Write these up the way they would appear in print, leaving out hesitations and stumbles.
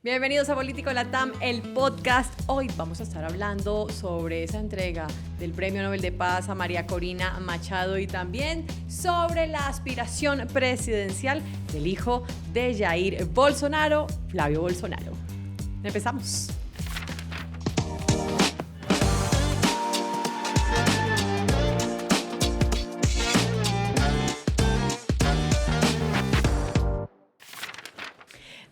Bienvenidos a Político Latam, el podcast. Hoy vamos a estar hablando sobre esa entrega del Premio Nobel de Paz a María Corina Machado y también sobre la aspiración presidencial del hijo de Jair Bolsonaro, Flavio Bolsonaro. Empezamos.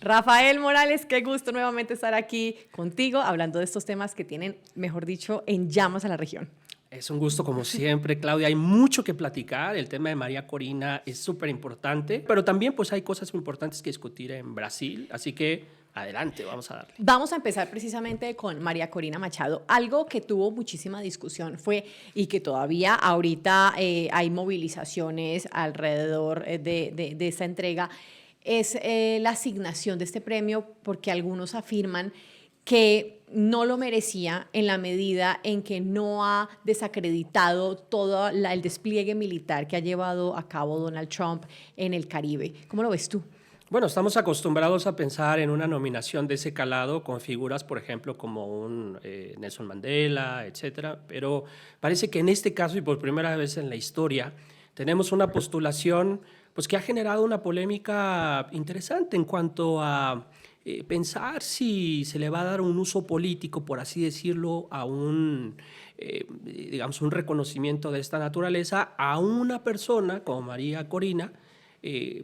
Rafael Morales, qué gusto nuevamente estar aquí contigo hablando de estos temas que tienen, mejor dicho, en llamas a la región. Es un gusto como siempre, Claudia. Hay mucho que platicar. El tema de María Corina es súper importante, pero también pues hay cosas muy importantes que discutir en Brasil. Así que adelante, vamos a darle. Vamos a empezar precisamente con María Corina Machado. Algo que tuvo muchísima discusión fue, y que todavía ahorita hay movilizaciones alrededor de esta entrega, es la asignación de este premio, porque algunos afirman que no lo merecía en la medida en que no ha desacreditado todo el despliegue militar que ha llevado a cabo Donald Trump en el Caribe. ¿Cómo lo ves tú? Bueno, estamos acostumbrados a pensar en una nominación de ese calado con figuras, por ejemplo, como un Nelson Mandela, etcétera, pero parece que en este caso y por primera vez en la historia tenemos una postulación pues, que ha generado una polémica interesante en cuanto a pensar si se le va a dar un uso político, por así decirlo, a digamos, un reconocimiento de esta naturaleza a una persona como María Corina,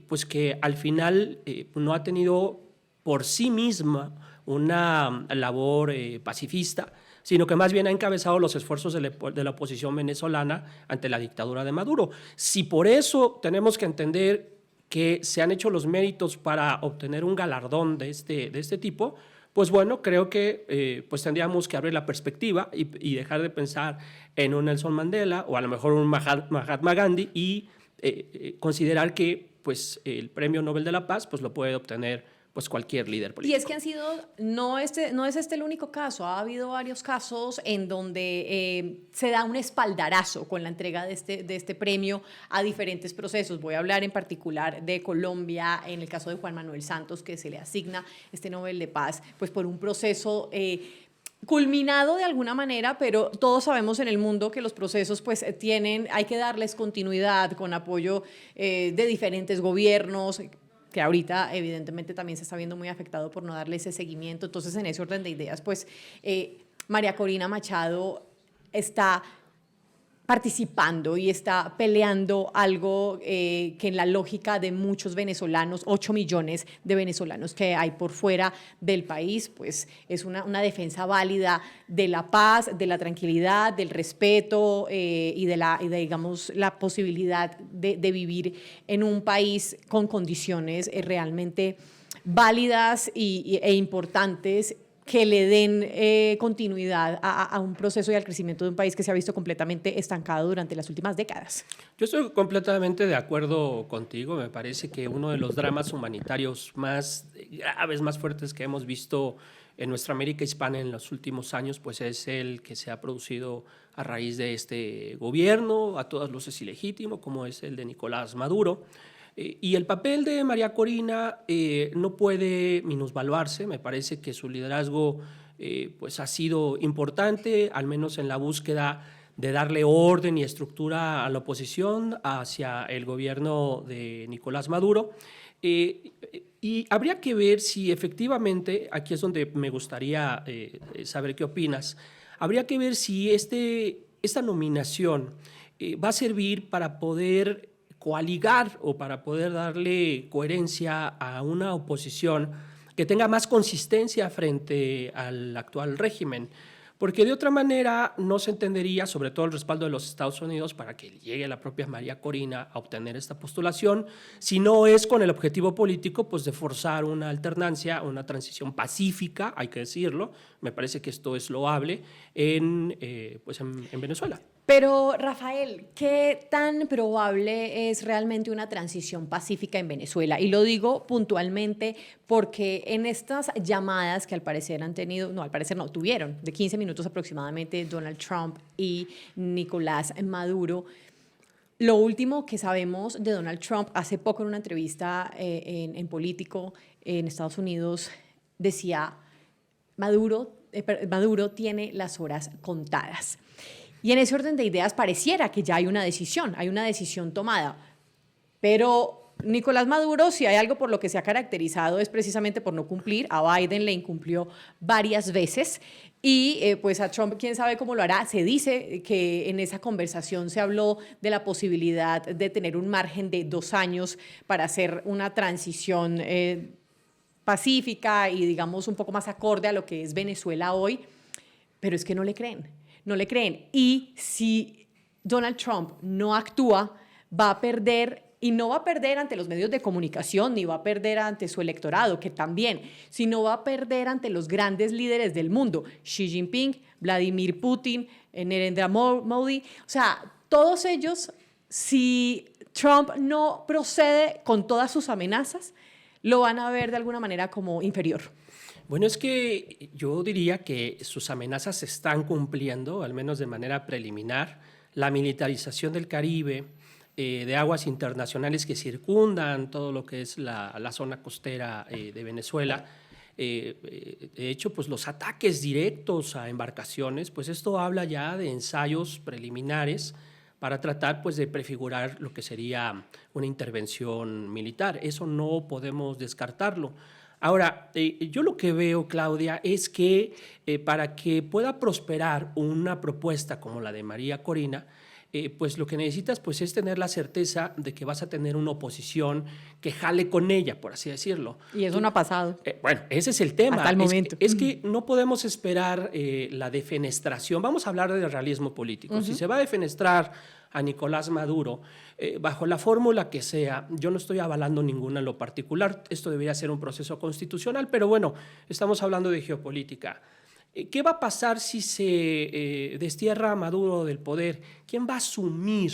pues que al final no ha tenido por sí misma una labor pacifista, sino que más bien ha encabezado los esfuerzos de la oposición venezolana ante la dictadura de Maduro. Si por eso tenemos que entender que se han hecho los méritos para obtener un galardón de este tipo, pues bueno, creo que pues tendríamos que abrir la perspectiva y dejar de pensar en un Nelson Mandela o a lo mejor un Mahatma Gandhi y considerar que pues, el Premio Nobel de la Paz pues, lo puede obtener pues cualquier líder político. Y es que han sido, no es este el único caso, ha habido varios casos en donde se da un espaldarazo con la entrega de este premio a diferentes procesos. Voy a hablar en particular de Colombia, en el caso de Juan Manuel Santos, que se le asigna este Nobel de Paz, pues por un proceso culminado de alguna manera, pero todos sabemos en el mundo que los procesos pues hay que darles continuidad con apoyo de diferentes gobiernos, que ahorita evidentemente también se está viendo muy afectado por no darle ese seguimiento. Entonces, en ese orden de ideas, pues María Corina Machado está participando y está peleando algo que en la lógica de muchos venezolanos, 8 millones de venezolanos que hay por fuera del país, pues es una defensa válida de la paz, de la tranquilidad, del respeto y de, digamos, la posibilidad de vivir en un país con condiciones realmente válidas e importantes que le den continuidad a un proceso y al crecimiento de un país que se ha visto completamente estancado durante las últimas décadas. Yo estoy completamente de acuerdo contigo. Me parece que uno de los dramas humanitarios más graves, más fuertes que hemos visto en nuestra América hispana en los últimos años, pues es el que se ha producido a raíz de este gobierno, a todas luces ilegítimo, como es el de Nicolás Maduro. Y el papel de María Corina no puede minusvaluarse. Me parece que su liderazgo pues ha sido importante, al menos en la búsqueda de darle orden y estructura a la oposición hacia el gobierno de Nicolás Maduro. Y habría que ver si efectivamente, aquí es donde me gustaría saber qué opinas, habría que ver si esta nominación va a servir para poder coaligar o para poder darle coherencia a una oposición que tenga más consistencia frente al actual régimen. Porque de otra manera no se entendería, sobre todo el respaldo de los Estados Unidos para que llegue la propia María Corina a obtener esta postulación, si no es con el objetivo político pues, de forzar una alternancia, una transición pacífica, hay que decirlo, me parece que esto es loable, en Venezuela. Pero, Rafael, ¿qué tan probable es realmente una transición pacífica en Venezuela? Y lo digo puntualmente porque en estas llamadas que al parecer tuvieron de 15 minutos aproximadamente Donald Trump y Nicolás Maduro. Lo último que sabemos de Donald Trump, hace poco en una entrevista en Político en Estados Unidos, decía, Maduro tiene las horas contadas. Y en ese orden de ideas pareciera que ya hay una decisión tomada. Pero Nicolás Maduro, si hay algo por lo que se ha caracterizado, es precisamente por no cumplir. A Biden le incumplió varias veces. Y pues a Trump, quién sabe cómo lo hará. Se dice que en esa conversación se habló de la posibilidad de tener un margen de 2 años para hacer una transición pacífica y, digamos, un poco más acorde a lo que es Venezuela hoy. Pero es que no le creen. No le creen. Y si Donald Trump no actúa, va a perder, y no va a perder ante los medios de comunicación, ni va a perder ante su electorado, que también, sino va a perder ante los grandes líderes del mundo, Xi Jinping, Vladimir Putin, Narendra Modi. O sea, todos ellos, si Trump no procede con todas sus amenazas, lo van a ver de alguna manera como inferior. Bueno, es que yo diría que sus amenazas se están cumpliendo, al menos de manera preliminar. La militarización del Caribe, de aguas internacionales que circundan todo lo que es la zona costera de Venezuela. De hecho, pues los ataques directos a embarcaciones, pues esto habla ya de ensayos preliminares para tratar pues de prefigurar lo que sería una intervención militar. Eso no podemos descartarlo. Ahora, yo lo que veo, Claudia, es que para que pueda prosperar una propuesta como la de María Corina, pues lo que necesitas pues, es tener la certeza de que vas a tener una oposición que jale con ella, por así decirlo. Y eso no ha pasado. Bueno, ese es el tema. Hasta el momento. Es que no podemos esperar la defenestración. Vamos a hablar de realismo político. Si se va a defenestrar a Nicolás Maduro, bajo la fórmula que sea, yo no estoy avalando ninguna en lo particular, esto debería ser un proceso constitucional, pero bueno, estamos hablando de geopolítica. ¿Qué va a pasar si se destierra a Maduro del poder? ¿Quién va a asumir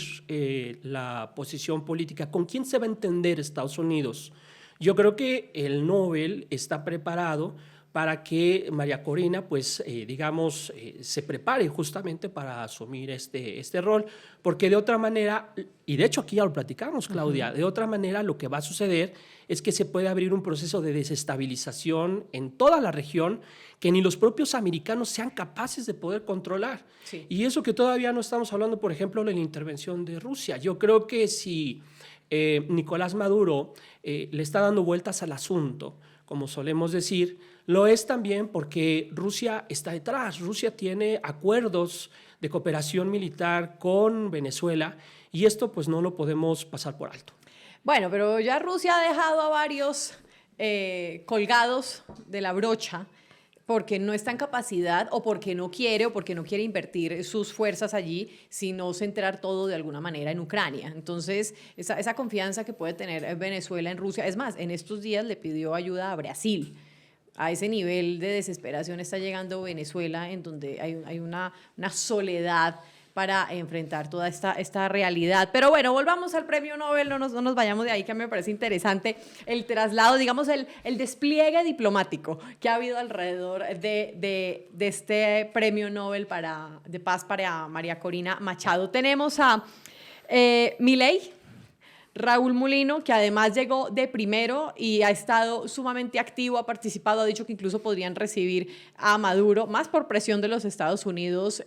la posición política? ¿Con quién se va a entender Estados Unidos? Yo creo que el Nobel está preparado para que María Corina, pues, digamos, se prepare justamente para asumir este rol, porque de otra manera, y de hecho aquí ya lo platicamos, Claudia, de otra manera lo que va a suceder es que se puede abrir un proceso de desestabilización en toda la región que ni los propios americanos sean capaces de poder controlar. Sí. Y eso que todavía no estamos hablando, por ejemplo, de la intervención de Rusia. Yo creo que si Nicolás Maduro le está dando vueltas al asunto, como solemos decir, lo es también porque Rusia está detrás. Rusia tiene acuerdos de cooperación militar con Venezuela y esto pues no lo podemos pasar por alto. Bueno, pero ya Rusia ha dejado a varios colgados de la brocha porque no está en capacidad o porque no quiere invertir sus fuerzas allí, sino centrar todo de alguna manera en Ucrania. Entonces, esa confianza que puede tener Venezuela en Rusia, es más, en estos días le pidió ayuda a Brasil. A ese nivel de desesperación está llegando Venezuela, en donde hay una soledad para enfrentar toda esta realidad. Pero bueno, volvamos al premio Nobel, no nos vayamos de ahí, que a mí me parece interesante el traslado, digamos, el despliegue diplomático que ha habido alrededor de este premio Nobel de paz para María Corina Machado. Tenemos a Milei, Raúl Mulino, que además llegó de primero y ha estado sumamente activo, ha participado, ha dicho que incluso podrían recibir a Maduro, más por presión de los Estados Unidos,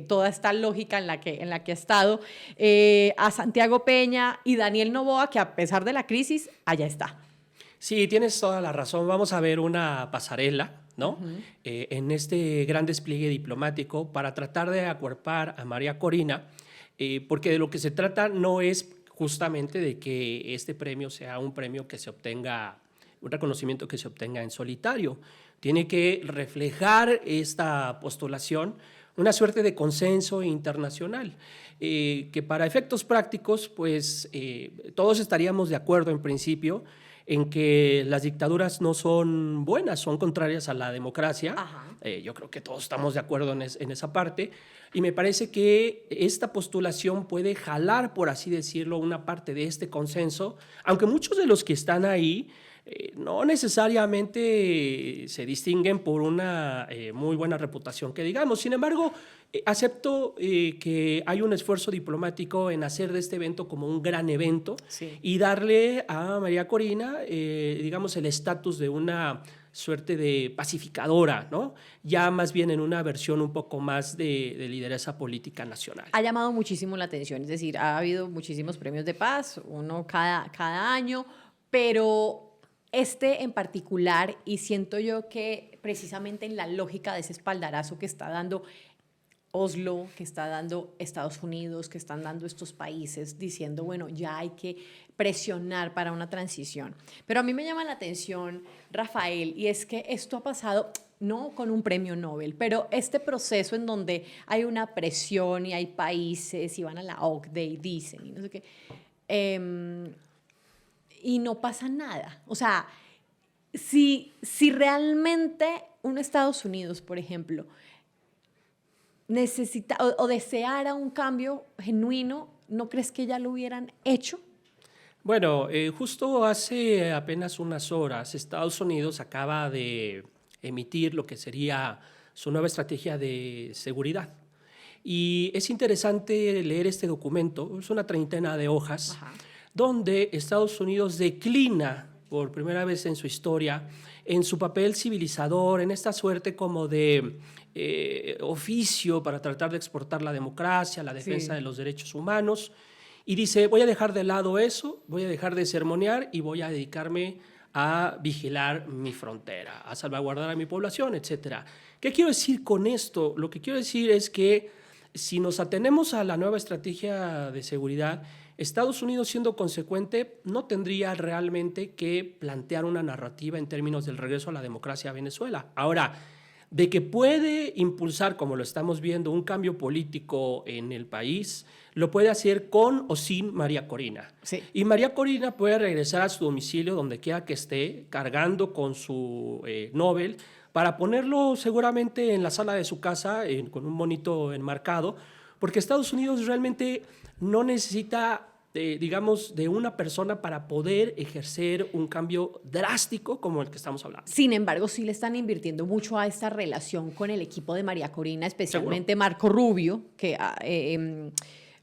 toda esta lógica en la que ha estado, a Santiago Peña y Daniel Noboa, que a pesar de la crisis, allá está. Sí, tienes toda la razón. Vamos a ver una pasarela, ¿no? En este gran despliegue diplomático para tratar de acuerpar a María Corina, porque de lo que se trata no es justamente de que este premio sea un premio que se obtenga, un reconocimiento que se obtenga en solitario. Tiene que reflejar esta postulación una suerte de consenso internacional, que para efectos prácticos, pues todos estaríamos de acuerdo en principio en que las dictaduras no son buenas, son contrarias a la democracia. Yo creo que todos estamos de acuerdo en esa parte. Y me parece que esta postulación puede jalar, por así decirlo, una parte de este consenso, aunque muchos de los que están ahí no necesariamente se distinguen por una muy buena reputación que digamos. Sin embargo, acepto que hay un esfuerzo diplomático en hacer de este evento como un gran evento, sí, y darle a María Corina, digamos, el estatus de una suerte de pacificadora, ¿no? Ya más bien en una versión un poco más de lideresa política nacional. Ha llamado muchísimo la atención, es decir, ha habido muchísimos premios de paz, uno cada año, pero este en particular, y siento yo que precisamente en la lógica de ese espaldarazo que está dando Oslo, que está dando Estados Unidos, que están dando estos países, diciendo, bueno, ya hay que presionar para una transición. Pero a mí me llama la atención, Rafael, y es que esto ha pasado no con un premio Nobel, pero este proceso en donde hay una presión y hay países y van a la OCDE y dicen, y no sé qué, y no pasa nada. O sea, si realmente un Estados Unidos, por ejemplo, necesita o deseara un cambio genuino, ¿no crees que ya lo hubieran hecho? Bueno, justo hace apenas unas horas, Estados Unidos acaba de emitir lo que sería su nueva estrategia de seguridad. Y es interesante leer este documento, es una treintena de hojas, Ajá. donde Estados Unidos declina por primera vez en su historia en su papel civilizador, en esta suerte como de oficio para tratar de exportar la democracia, la defensa de los derechos humanos, y dice, voy a dejar de lado eso, voy a dejar de sermonear y voy a dedicarme a vigilar mi frontera, a salvaguardar a mi población, etcétera. ¿Qué quiero decir con esto? Lo que quiero decir es que si nos atenemos a la nueva estrategia de seguridad, Estados Unidos, siendo consecuente, no tendría realmente que plantear una narrativa en términos del regreso a la democracia a Venezuela. Ahora, de que puede impulsar, como lo estamos viendo, un cambio político en el país, lo puede hacer con o sin María Corina. Sí. Y María Corina puede regresar a su domicilio, donde quiera que esté, cargando con su Nobel, para ponerlo seguramente en la sala de su casa, con un monito enmarcado, porque Estados Unidos realmente no necesita, digamos, de una persona para poder ejercer un cambio drástico como el que estamos hablando. Sin embargo, sí le están invirtiendo mucho a esta relación con el equipo de María Corina, especialmente Seguro. Marco Rubio, que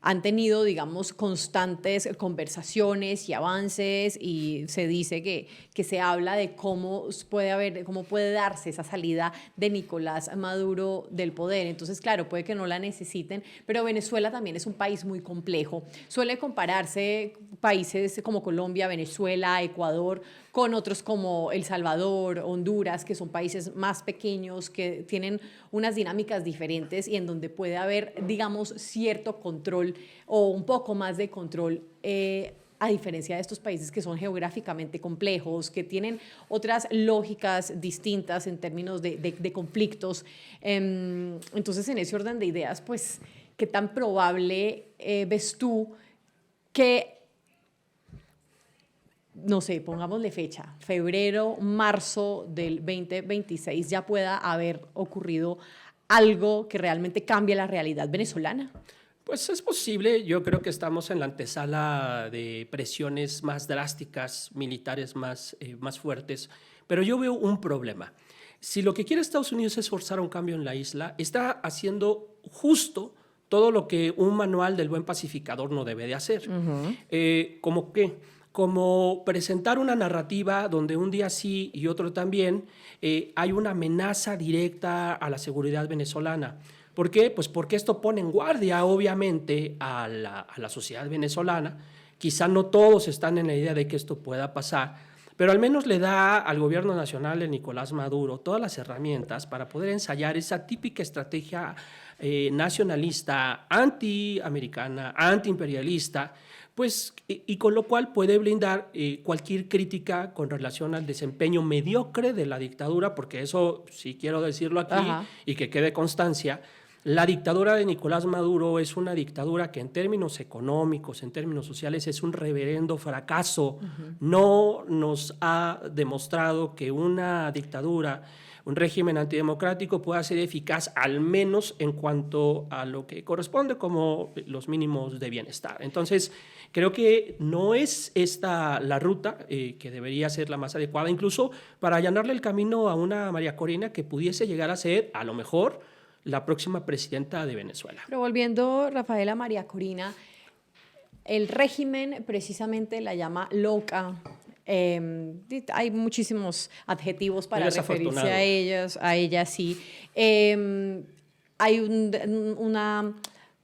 han tenido, digamos, constantes conversaciones y avances, y se dice que se habla de cómo puede darse esa salida de Nicolás Maduro del poder. Entonces, claro, puede que no la necesiten, pero Venezuela también es un país muy complejo. Suele compararse países como Colombia, Venezuela, Ecuador, con otros como El Salvador, Honduras, que son países más pequeños, que tienen unas dinámicas diferentes y en donde puede haber, digamos, cierto control o un poco más de control, a diferencia de estos países que son geográficamente complejos, que tienen otras lógicas distintas en términos de conflictos. Entonces, en ese orden de ideas, pues, ¿qué tan probable ves tú que, no sé, pongámosle fecha, febrero, marzo del 2026, ya pueda haber ocurrido algo que realmente cambie la realidad venezolana? Pues es posible, yo creo que estamos en la antesala de presiones más drásticas, militares más fuertes, pero yo veo un problema. Si lo que quiere Estados Unidos es forzar un cambio en la isla, está haciendo justo todo lo que un manual del buen pacificador no debe de hacer. ¿Cómo qué? Como presentar una narrativa donde un día sí y otro también hay una amenaza directa a la seguridad venezolana. ¿Por qué? Pues porque esto pone en guardia, obviamente, a la sociedad venezolana. Quizá no todos están en la idea de que esto pueda pasar, pero al menos le da al gobierno nacional de Nicolás Maduro todas las herramientas para poder ensayar esa típica estrategia nacionalista, antiamericana, antiimperialista, pues, y con lo cual puede blindar cualquier crítica con relación al desempeño mediocre de la dictadura, porque eso sí quiero decirlo aquí. Ajá. Y que quede constancia. La dictadura de Nicolás Maduro es una dictadura que en términos económicos, en términos sociales, es un reverendo fracaso. No nos ha demostrado que una dictadura, un régimen antidemocrático pueda ser eficaz, al menos en cuanto a lo que corresponde como los mínimos de bienestar. Entonces, creo que no es esta la ruta que debería ser la más adecuada, incluso para allanarle el camino a una María Corina que pudiese llegar a ser, a lo mejor, la próxima presidenta de Venezuela. Pero volviendo, Rafael, a María Corina, el régimen precisamente la llama loca, Hay muchísimos adjetivos para Eres referirse afortunado. a ella sí. Hay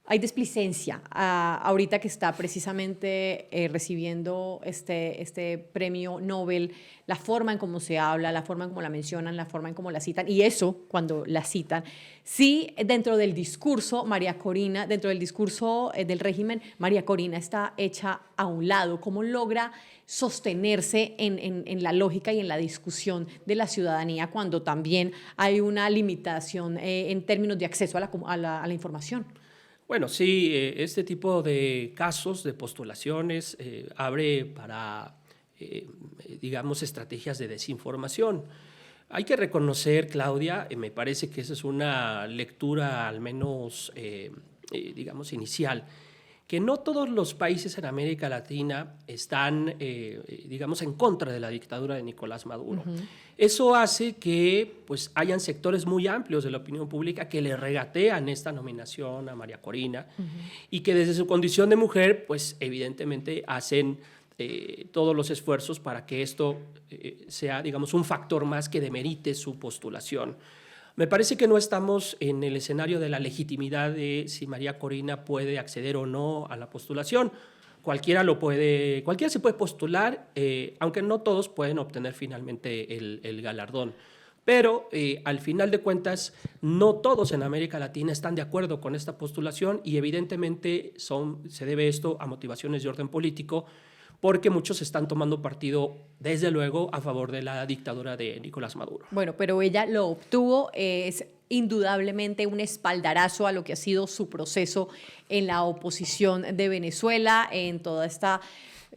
hay displicencia ahorita que está precisamente recibiendo este premio Nobel, la forma en cómo se habla, la forma en cómo la mencionan, la forma en cómo la citan, y eso cuando la citan. Sí, dentro del discurso, María Corina, dentro del discurso del régimen, María Corina está hecha a un lado. ¿Cómo logra sostenerse en la lógica y en la discusión de la ciudadanía cuando también hay una limitación en términos de acceso a la información? Bueno, sí, este tipo de casos, de postulaciones, abre para, digamos, estrategias de desinformación. Hay que reconocer, Claudia, me parece que esa es una lectura al menos, digamos, inicial, que no todos los países en América Latina están, digamos, en contra de la dictadura de Nicolás Maduro. Eso hace que pues, hayan sectores muy amplios de la opinión pública que le regatean esta nominación a María Corina y que desde su condición de mujer, pues evidentemente hacen todos los esfuerzos para que esto sea, digamos, un factor más que demerite su postulación. Me parece que no estamos en el escenario de la legitimidad de si María Corina puede acceder o no a la postulación. Cualquiera se puede postular, aunque no todos pueden obtener finalmente el galardón. Pero al final de cuentas, no todos en América Latina están de acuerdo con esta postulación y evidentemente se debe esto a motivaciones de orden político, porque muchos están tomando partido, desde luego, a favor de la dictadura de Nicolás Maduro. Bueno, pero ella lo obtuvo, es indudablemente un espaldarazo a lo que ha sido su proceso en la oposición de Venezuela, en todo este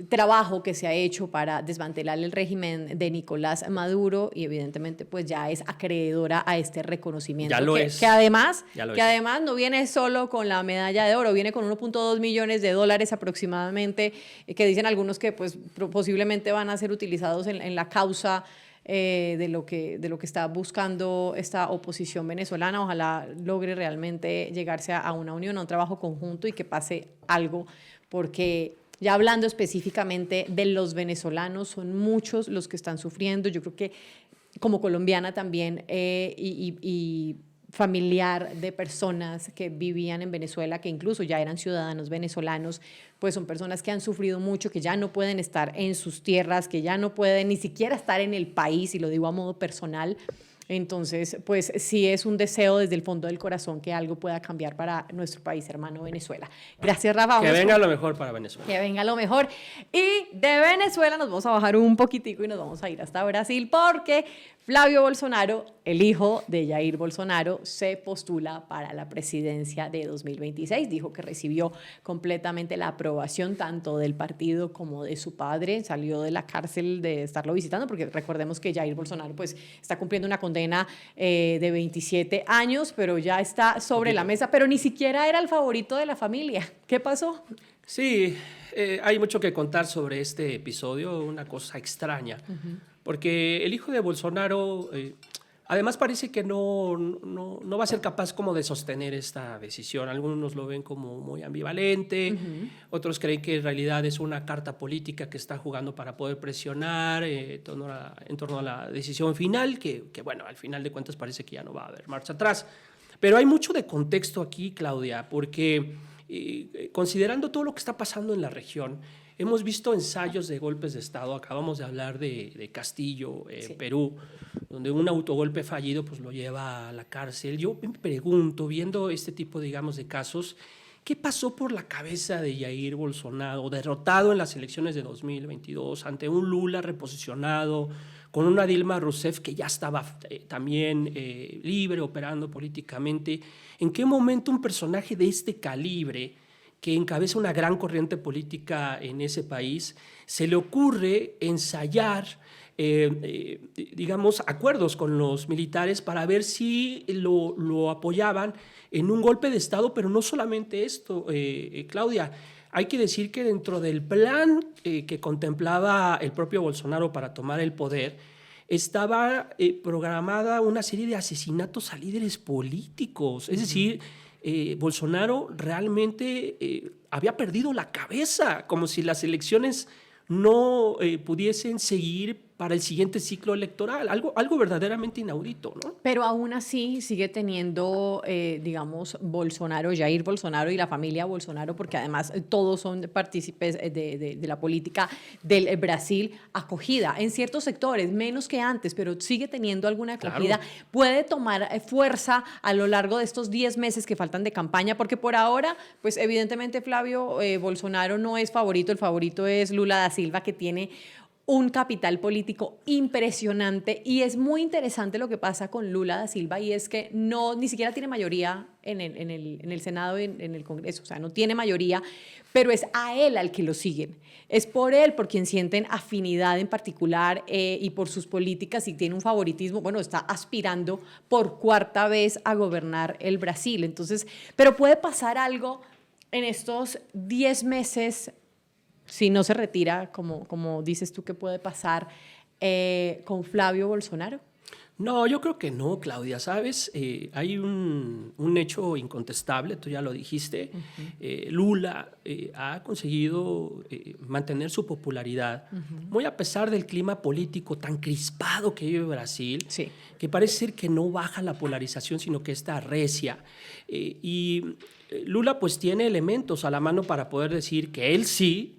trabajo que se ha hecho para desmantelar el régimen de Nicolás Maduro, y evidentemente pues ya es acreedora a este reconocimiento. Ya lo es. Que además no viene solo con la medalla de oro, viene con 1.2 millones de dólares aproximadamente, que dicen algunos que pues posiblemente van a ser utilizados en la causa de lo que está buscando esta oposición venezolana. Ojalá logre realmente llegarse a una unión, a un trabajo conjunto y que pase algo, porque ya hablando específicamente de los venezolanos, son muchos los que están sufriendo. Yo creo que como colombiana también y familiar de personas que vivían en Venezuela, que incluso ya eran ciudadanos venezolanos, pues son personas que han sufrido mucho, que ya no pueden estar en sus tierras, que ya no pueden ni siquiera estar en el país, y lo digo a modo personal. Entonces, pues sí es un deseo desde el fondo del corazón que algo pueda cambiar para nuestro país hermano Venezuela. Gracias, Rafa. Que venga lo mejor para Venezuela. Que venga lo mejor. Y de Venezuela nos vamos a bajar un poquitico y nos vamos a ir hasta Brasil, porque Flavio Bolsonaro, el hijo de Jair Bolsonaro, se postula para la presidencia de 2026. Dijo que recibió completamente la aprobación tanto del partido como de su padre. Salió de la cárcel de estarlo visitando, porque recordemos que Jair Bolsonaro pues, está cumpliendo una condena de 27 años, pero ya está sobre la mesa, pero ni siquiera era el favorito de la familia. ¿Qué pasó? Sí, hay mucho que contar sobre este episodio, una cosa extraña, porque el hijo de Bolsonaro, además parece que no va a ser capaz como de sostener esta decisión. Algunos lo ven como muy ambivalente, otros creen que en realidad es una carta política que está jugando para poder presionar en torno a la decisión final, que bueno, al final de cuentas parece que ya no va a haber marcha atrás. Pero hay mucho de contexto aquí, Claudia, porque considerando todo lo que está pasando en la región, hemos visto ensayos de golpes de Estado. Acabamos de hablar de Castillo, sí, Perú, donde un autogolpe fallido pues, lo lleva a la cárcel. Yo me pregunto, viendo este tipo, digamos, de casos, ¿qué pasó por la cabeza de Jair Bolsonaro, derrotado en las elecciones de 2022, ante un Lula reposicionado, con una Dilma Rousseff que ya estaba también libre, operando políticamente? ¿En qué momento un personaje de este calibre, que encabeza una gran corriente política en ese país, se le ocurre ensayar, digamos, acuerdos con los militares para ver si lo apoyaban en un golpe de Estado? Pero no solamente esto, Claudia, hay que decir que dentro del plan que contemplaba el propio Bolsonaro para tomar el poder, estaba programada una serie de asesinatos a líderes políticos. Es decir, Bolsonaro realmente había perdido la cabeza, como si las elecciones no pudiesen seguir para el siguiente ciclo electoral, algo verdaderamente inaudito, ¿no? Pero aún así sigue teniendo, digamos, Bolsonaro, Jair Bolsonaro y la familia Bolsonaro, porque además todos son partícipes de la política del Brasil, acogida en ciertos sectores, menos que antes, pero sigue teniendo alguna acogida. Claro. Puede tomar fuerza a lo largo de estos 10 meses que faltan de campaña, porque por ahora, pues evidentemente Flavio Bolsonaro no es favorito, el favorito es Lula da Silva, que tiene un capital político impresionante, y es muy interesante lo que pasa con Lula da Silva, y es que ni siquiera tiene mayoría en el Senado y en el Congreso, o sea, no tiene mayoría, pero es a él al que lo siguen. Es por él por quien sienten afinidad en particular, y por sus políticas, y tiene un favoritismo. Bueno, está aspirando por 4ª vez a gobernar el Brasil. Entonces, pero puede pasar algo en estos 10 meses si no se retira, como dices tú que puede pasar con Flavio Bolsonaro. No, yo creo que no, Claudia, ¿sabes? Hay un hecho incontestable, tú ya lo dijiste. Lula ha conseguido mantener su popularidad, muy a pesar del clima político tan crispado que vive Brasil, sí, que parece ser que no baja la polarización, sino que está recia. Y Lula pues tiene elementos a la mano para poder decir que él sí,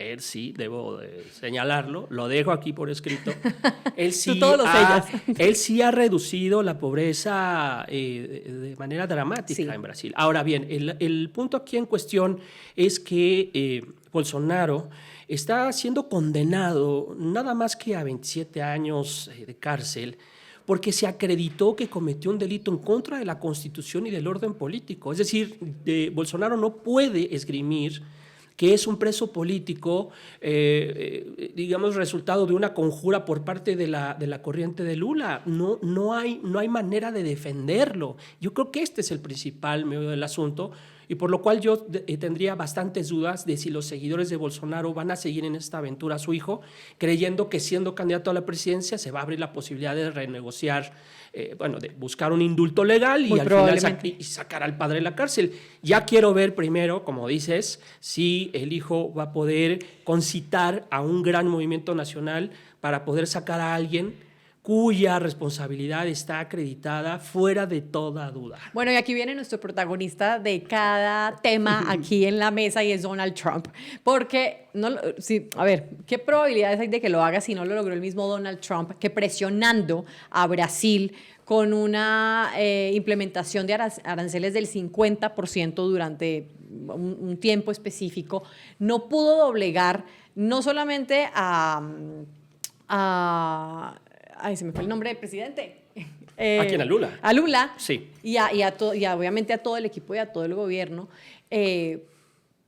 debo de señalarlo, lo dejo aquí por escrito, él sí ha reducido la pobreza de manera dramática, sí, en Brasil. Ahora bien, el punto aquí en cuestión es que Bolsonaro está siendo condenado nada más que a 27 años de cárcel, porque se acreditó que cometió un delito en contra de la Constitución y del orden político. Es decir, Bolsonaro no puede esgrimir que es un preso político, digamos, resultado de una conjura por parte de la corriente de Lula. No hay manera de defenderlo. Yo creo que este es el principal meollo del asunto, y por lo cual yo tendría bastantes dudas de si los seguidores de Bolsonaro van a seguir en esta aventura a su hijo, creyendo que siendo candidato a la presidencia se va a abrir la posibilidad de renegociar, de buscar un indulto legal y al final sacar al padre de la cárcel. Ya quiero ver primero, como dices, si el hijo va a poder concitar a un gran movimiento nacional para poder sacar a alguien cuya responsabilidad está acreditada fuera de toda duda. Bueno, y aquí viene nuestro protagonista de cada tema aquí en la mesa, y es Donald Trump. Porque, a ver, ¿qué probabilidades hay de que lo haga si no lo logró el mismo Donald Trump, que presionando a Brasil con una implementación de aranceles del 50% durante un tiempo específico, no pudo doblegar no solamente ay, se me fue el nombre del presidente. ¿A quién? ¿A Lula? A Lula. Sí. Y obviamente a todo el equipo y a todo el gobierno,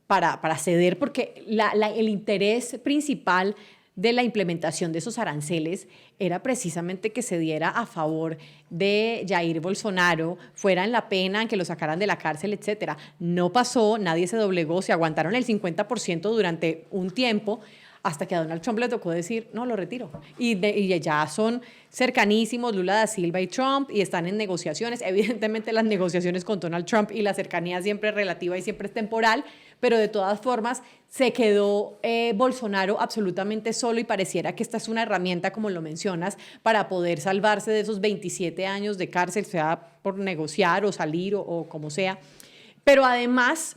para ceder, porque el interés principal de la implementación de esos aranceles era precisamente que se diera a favor de Jair Bolsonaro, fuera en la pena, que lo sacaran de la cárcel, etcétera. No pasó, nadie se doblegó, se aguantaron el 50% durante un tiempo, hasta que a Donald Trump le tocó decir, no, lo retiro. Y ya son cercanísimos Lula da Silva y Trump, y están en negociaciones. Evidentemente las negociaciones con Donald Trump y la cercanía siempre es relativa y siempre es temporal, pero de todas formas se quedó Bolsonaro absolutamente solo, y pareciera que esta es una herramienta, como lo mencionas, para poder salvarse de esos 27 años de cárcel, sea por negociar o salir o como sea. Pero además,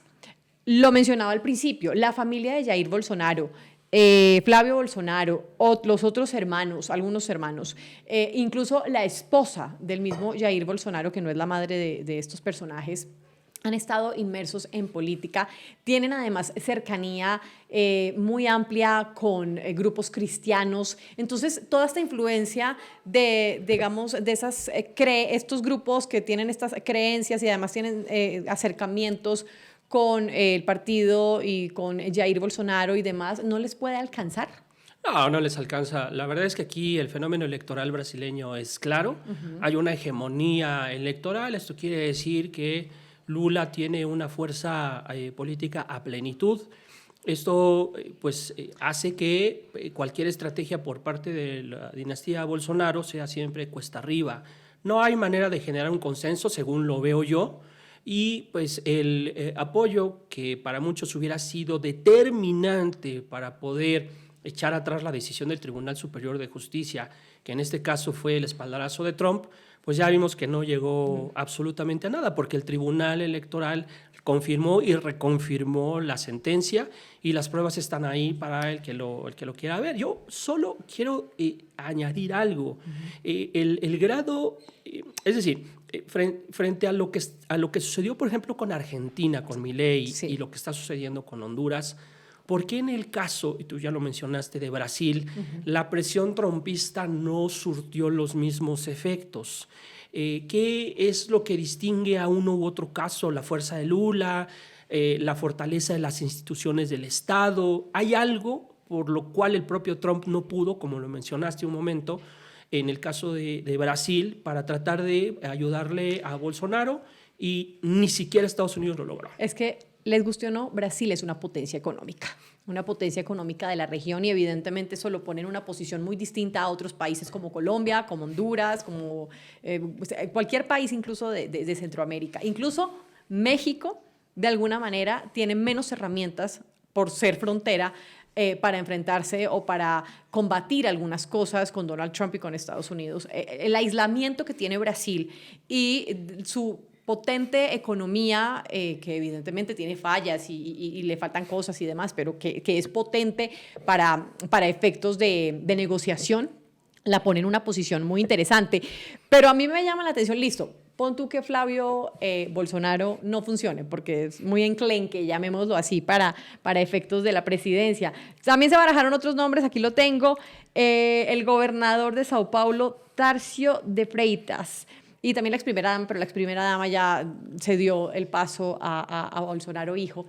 lo mencionaba al principio, la familia de Jair Bolsonaro, Flavio Bolsonaro, los otros hermanos, algunos hermanos, incluso la esposa del mismo Jair Bolsonaro, que no es la madre de estos personajes, han estado inmersos en política, tienen además cercanía muy amplia con grupos cristianos. Entonces, toda esta influencia digamos, de estos grupos que tienen estas creencias y además tienen acercamientos con el partido y con Jair Bolsonaro y demás, ¿no les puede alcanzar? No les alcanza. La verdad es que aquí el fenómeno electoral brasileño es claro. Hay una hegemonía electoral. Esto quiere decir que Lula tiene una fuerza política a plenitud. Esto hace que cualquier estrategia por parte de la dinastía Bolsonaro sea siempre cuesta arriba. No hay manera de generar un consenso, según lo veo yo. Y pues el apoyo que para muchos hubiera sido determinante para poder echar atrás la decisión del Tribunal Superior de Justicia, que en este caso fue el espaldarazo de Trump, pues ya vimos que no llegó absolutamente a nada, porque el Tribunal Electoral confirmó y reconfirmó la sentencia y las pruebas están ahí para el que lo quiera ver. Yo solo quiero añadir algo. El grado, es decir, frente a lo que sucedió, por ejemplo, con Argentina, con Milei, Sí. y lo que está sucediendo con Honduras, ¿por qué en el caso, y tú ya lo mencionaste, de Brasil, la presión trumpista no surtió los mismos efectos? ¿Qué es lo que distingue a uno u otro caso? La fuerza de Lula, la fortaleza de las instituciones del Estado. ¿Hay algo por lo cual el propio Trump no pudo, como lo mencionaste un momento, en el caso de Brasil, para tratar de ayudarle a Bolsonaro, y ni siquiera Estados Unidos lo logró? Es que, les guste o no, Brasil es una potencia económica de la región, y evidentemente eso lo pone en una posición muy distinta a otros países como Colombia, como Honduras, como cualquier país incluso de Centroamérica. Incluso México, de alguna manera, tiene menos herramientas por ser frontera para enfrentarse o para combatir algunas cosas con Donald Trump y con Estados Unidos. El aislamiento que tiene Brasil y su potente economía, que evidentemente tiene fallas y le faltan cosas y demás, pero que es potente para efectos de negociación, la pone en una posición muy interesante. Pero a mí me llama la atención, listo, pon tú que Flavio Bolsonaro no funcione, porque es muy enclenque, llamémoslo así, para efectos de la presidencia. También se barajaron otros nombres, aquí lo tengo, el gobernador de Sao Paulo, Tarcísio de Freitas, y también la ex primera dama, pero la ex primera dama ya se dio el paso a Bolsonaro hijo.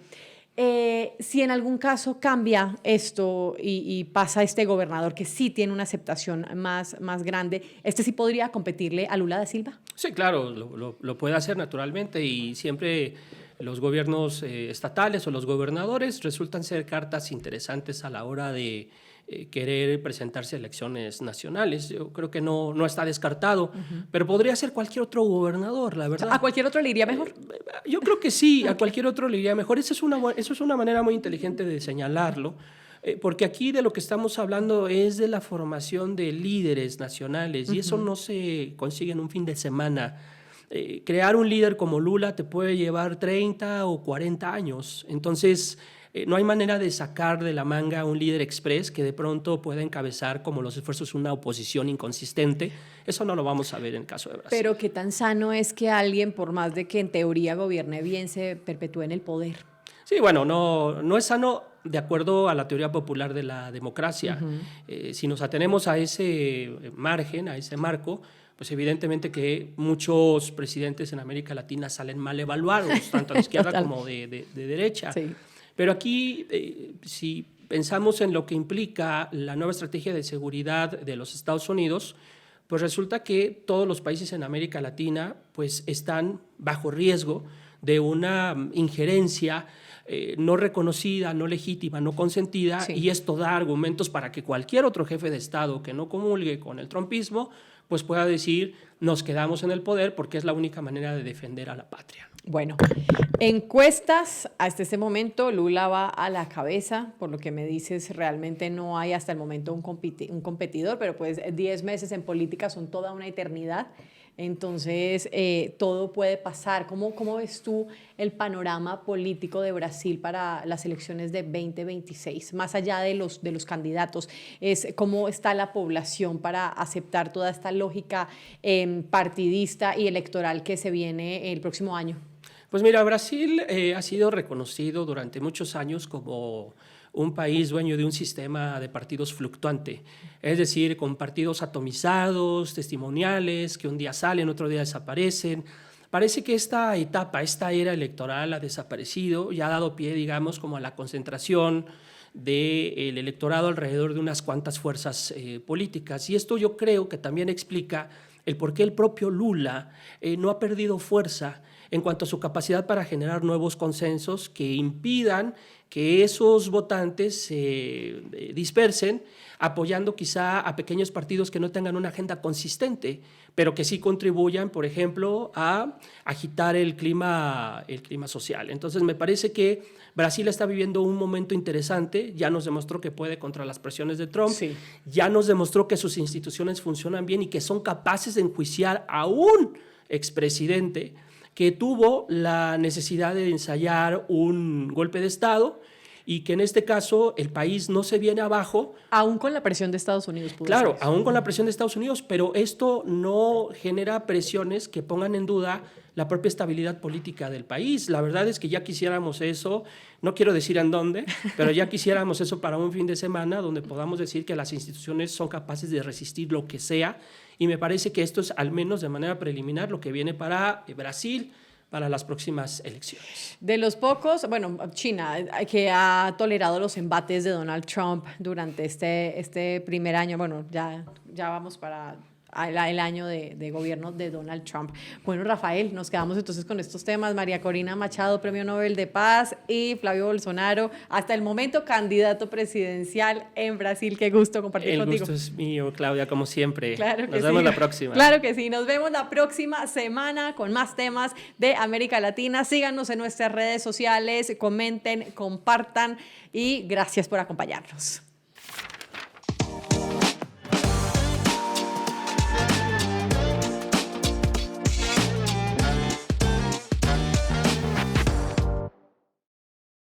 Si en algún caso cambia esto y pasa este gobernador que sí tiene una aceptación más grande, ¿este sí podría competirle a Lula da Silva? Sí, claro, lo puede hacer naturalmente, y siempre los gobiernos estatales o los gobernadores resultan ser cartas interesantes a la hora de querer presentarse a elecciones nacionales. Yo creo que no está descartado, pero podría ser cualquier otro gobernador, la verdad. ¿A cualquier otro le iría mejor? Yo creo que sí, a cualquier otro le iría mejor. Eso es una manera muy inteligente de señalarlo, porque aquí de lo que estamos hablando es de la formación de líderes nacionales, y eso no se consigue en un fin de semana. Crear un líder como Lula te puede llevar 30 o 40 años. Entonces, no hay manera de sacar de la manga a un líder express que de pronto pueda encabezar como los esfuerzos de una oposición inconsistente. Eso no lo vamos a ver en el caso de Brasil. Pero qué tan sano es que alguien, por más de que en teoría gobierne bien, se perpetúe en el poder. Sí, bueno, no es sano de acuerdo a la teoría popular de la democracia. Si nos atenemos a ese margen, a ese marco, pues evidentemente que muchos presidentes en América Latina salen mal evaluados, tanto a la izquierda como de derecha. Sí. Pero aquí, si pensamos en lo que implica la nueva estrategia de seguridad de los Estados Unidos, pues resulta que todos los países en América Latina pues están bajo riesgo de una injerencia no reconocida, no legítima, no consentida, Sí. y esto da argumentos para que cualquier otro jefe de Estado que no comulgue con el trumpismo pues pueda decir: nos quedamos en el poder porque es la única manera de defender a la patria. Bueno, encuestas, hasta este momento Lula va a la cabeza, por lo que me dices, realmente no hay hasta el momento un competidor, pero pues 10 meses en política son toda una eternidad, entonces todo puede pasar. ¿Cómo ves tú el panorama político de Brasil para las elecciones de 2026? Más allá de los candidatos, ¿cómo está la población para aceptar toda esta lógica partidista y electoral que se viene el próximo año? Pues mira, Brasil ha sido reconocido durante muchos años como un país dueño de un sistema de partidos fluctuante, es decir, con partidos atomizados, testimoniales, que un día salen, otro día desaparecen. Parece que esta era electoral ha desaparecido y ha dado pie, digamos, como a la concentración del electorado alrededor de unas cuantas fuerzas políticas. Y esto yo creo que también explica el por qué el propio Lula no ha perdido fuerza en cuanto a su capacidad para generar nuevos consensos que impidan que esos votantes se dispersen, apoyando quizá a pequeños partidos que no tengan una agenda consistente, pero que sí contribuyan, por ejemplo, a agitar el clima social. Entonces, me parece que Brasil está viviendo un momento interesante, ya nos demostró que puede contra las presiones de Trump, Sí. ya nos demostró que sus instituciones funcionan bien y que son capaces de enjuiciar a un expresidente que tuvo la necesidad de ensayar un golpe de Estado y que en este caso el país no se viene abajo. Aún con la presión de Estados Unidos. Claro, aún con la presión de Estados Unidos, pero esto no genera presiones que pongan en duda la propia estabilidad política del país. La verdad es que ya quisiéramos eso, no quiero decir en dónde, pero ya quisiéramos eso para un fin de semana donde podamos decir que las instituciones son capaces de resistir lo que sea, y me parece que esto es, al menos de manera preliminar, lo que viene para Brasil para las próximas elecciones. De los pocos, bueno, China, que ha tolerado los embates de Donald Trump durante este primer año, bueno, ya vamos para el año de gobierno de Donald Trump. Bueno, Rafael, nos quedamos entonces con estos temas. María Corina Machado, Premio Nobel de Paz, y Flavio Bolsonaro, hasta el momento candidato presidencial en Brasil. Qué gusto compartir contigo. El gusto es mío, Claudia, como siempre. Claro que nos vemos sí. la próxima. Claro que sí, nos vemos la próxima semana con más temas de América Latina. Síganos en nuestras redes sociales, comenten, compartan y gracias por acompañarnos.